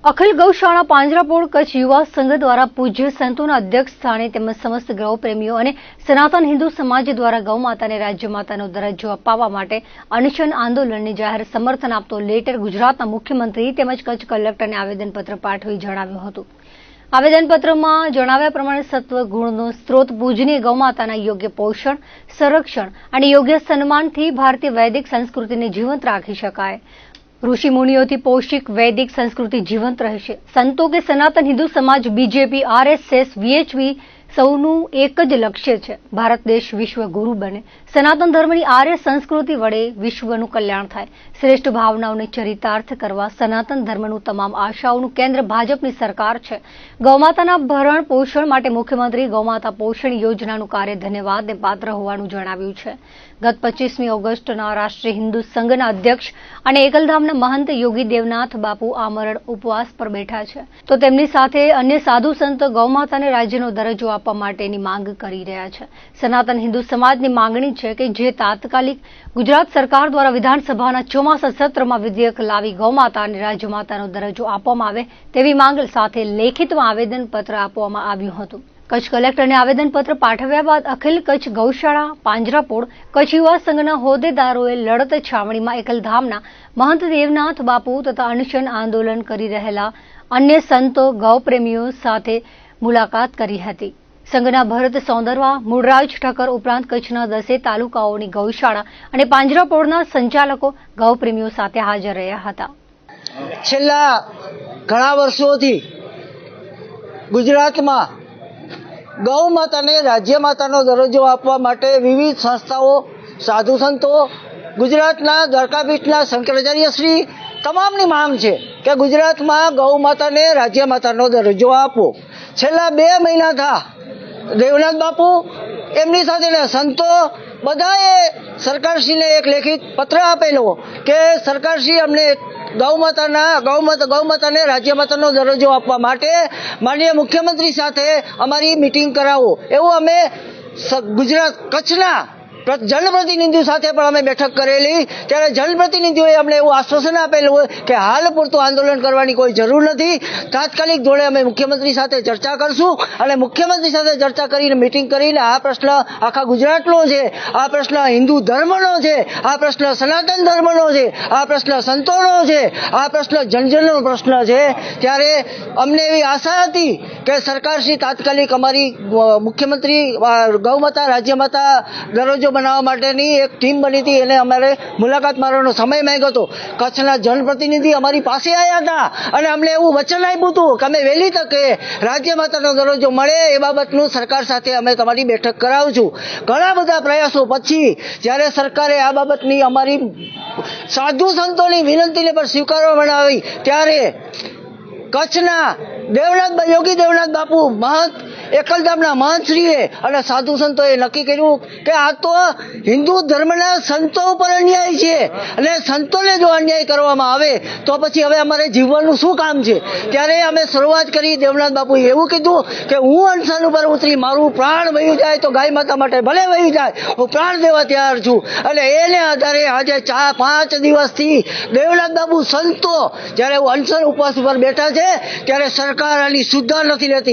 અખિલ ગૌશાળા પાંજરાપોળ કચ્છ યુવા સંઘ દ્વારા પૂજ્ય સંતોના અધ્યક્ષ સ્થાને તેમજ સમસ્ત ગૌપ્રેમીઓ અને સનાતન હિન્દુ સમાજ દ્વારા ગૌમાતાને રાજ્યમાતાનો દરજ્જો અપાવવા માટે અનશન આંદોલનને જાહેર સમર્થન આપતો લેટર ગુજરાતના મુખ્યમંત્રી તેમજ કચ્છ કલેક્ટરને આવેદનપત્ર પાઠવી જણાવ્યું હતું। આવેદનપત્રમાં જણાવ્યા પ્રમાણે સત્વ ગુણનો સ્ત્રોત પૂજનીય ગૌમાતાના યોગ્ય પોષણ, સંરક્ષણ અને યોગ્ય સન્માનથી ભારતીય વૈદિક સંસ્કૃતિને જીવંત રાખી શકાય। ऋषि मुनियों पौष्टिक वैदिक संस्कृति जीवंत रहेशे। संतो के सनातन हिंदू समाज, बीजेपी, आरएसएस, वीएचपी सौનું एक ज लक्ष्य है भारत देश विश्व गुरु बने, सनातन धर्मनी आर्य संस्कृति वडे विश्वનું कल्याण थाय, श्रेष्ठ भावनाओने चरितार्थ करवा सनातन धर्मનું તમામ આશાઓનું કેન્દ્ર ભાજપની સરકાર છે। ગૌમાતાના ભરણ પોષણ માટે મુખ્યમંત્રી ગૌમાતા પોષણ યોજનાનું કાર્ય ધન્યવાદને પાત્ર હોવાનું જણાવ્યું છે। ગત 25મી ઓગસ્ટના રાષ્ટ્રીય હિન્દુ સંઘના અધ્યક્ષ અને એકલધામના મહંત યોગી દેવનાથ બાપુ આમરણ ઉપવાસ પર બેઠા છે, તો તેમની સાથે અન્ય સાધુ સંતો ગૌમાતાને રાજ્યનો દરજ્જો આપવા માટેની માંગ કરી રહ્યા છે। સનાતન હિન્દુ સમાજની માંગણી છે કે જે તાત્કાલિક ગુજરાત સરકાર દ્વારા વિધાનસભાના ચોમાસા સત્રમાં વિધેયક લાવી ગૌમાતાને રાજ્યમાતાનો દરજ્જો આપવામાં આવે તેવી માંગ સાથે લેખિતમાં આવેદનપત્ર આપવામાં આવ્યું હતું। કચ્છ કલેક્ટરને આવેદનપત્ર પાઠવ્યા બાદ અખિલ કચ્છ ગૌશાળા પાંજરાપોળ કચ્છ યુવા સંઘના હોદ્દેદારોએ લડત છાવણીમાં એકલધામના મહંત દેવનાથ બાપુ તથા અનશન આંદોલન કરી રહેલા અન્ય સંતો ગૌપ્રેમીઓ સાથે મુલાકાત કરી હતી। સંઘના ભરત સૌંદરવા, મૂળરાજ ઠક્કર ઉપરાંત કચ્છના 10 તાલુકાઓની ગૌશાળા અને પાંજરાપોળના સંચાલકો ગૌપ્રેમીઓ સાથે હાજર રહ્યા હતા। છેલ્લા ઘણા વર્ષોથી ગુજરાતમાં ગૌ માતાને રાજ્ય માતાનો દરજ્જો આપવા માટે વિવિધ સંસ્થાઓ, સાધુ સંતો, ગુજરાતના દ્વારકાપીઠના શંકરાચાર્ય શ્રી તમામની માંગ છે કે ગુજરાતમાં ગૌ માતાને રાજ્ય માતાનો દરજ્જો આપો। છેલ્લા 2 મહિના થા દેવનાથ બાપુ એમની સાથેના સંતો બધાએ સરકારશ્રીને એક લેખિત પત્ર આપેલો કે સરકારશ્રી અમને ગૌમાતાને રાજ્ય માતાનો દરજ્જો આપવા માટે માનનીય મુખ્યમંત્રી સાથે અમારી મીટિંગ કરાવો, એવું અમે ગુજરાત કચ્છના જનપ્રતિનિધિઓ સાથે પણ અમે બેઠક કરેલી। ત્યારે જનપ્રતિનિધિઓએ અમને એવું આશ્વાસન આપેલું કે હાલ પૂરતું આંદોલન કરવાની કોઈ જરૂર નથી, તાત્કાલિક ધોરણે અમે મુખ્યમંત્રી સાથે ચર્ચા કરશું અને મુખ્યમંત્રી સાથે ચર્ચા કરીને મીટિંગ કરીને આ પ્રશ્ન આખા ગુજરાતનો છે, આ પ્રશ્ન હિન્દુ ધર્મનો છે, આ પ્રશ્ન સનાતન ધર્મનો છે, આ પ્રશ્ન સંતોનો છે, આ પ્રશ્ન જનજનનો પ્રશ્ન છે। ત્યારે અમને એવી આશા હતી કે સરકારશ્રી તાત્કાલિક અમારી મુખ્યમંત્રી ગૌમાતા રાજ્યમાતા દરજ્જો બનાવવા માટેની એક ટીમ બની હતી, એને અમારે મુલાકાત મારવાનો સમય માંગ્યો હતો। કચ્છના જનપ્રતિનિધિ અમારી પાસે આવ્યા હતા અને અમને એવું વચન આપ્યું હતું કે અમે વહેલી તકે રાજ્ય માતાનો દરજ્જો મળે એ બાબતનું સરકાર સાથે અમે તમારી બેઠક કરાવશું। ઘણા બધા પ્રયાસો પછી જ્યારે સરકારે આ બાબતની અમારી સાધુ સંતોની વિનંતીને પણ સ્વીકારવામાં આવી ત્યારે કચ્છના યોગી દેવનાથ બાપુ મહંત એકલધામના મહંતશ્રીએ અને સાધુ સંતોએ નક્કી કર્યું કે આ તો હિન્દુ ધર્મના સંતો ઉપર અન્યાય છે અને સંતોને જો અન્યાય કરવામાં આવે તો પછી હવે અમારે જીવવાનું શું કામ છે। ત્યારે અમે શરૂઆત કરી, દેવનાથ બાપુએ એવું કીધું કે હું અનશન ઉપર ઉતરી, મારું પ્રાણ વહી જાય તો ગાય માતા માટે ભલે વહી જાય, હું પ્રાણ દેવા તૈયાર છું। અને એને આધારે આજે 4-5 દિવસથી દેવનાથ બાપુ સંતો જ્યારે અનશન ઉપવાસ ઉપર બેઠા છે ત્યારે સરકાર આની સુદ્ધા નથી લેતી।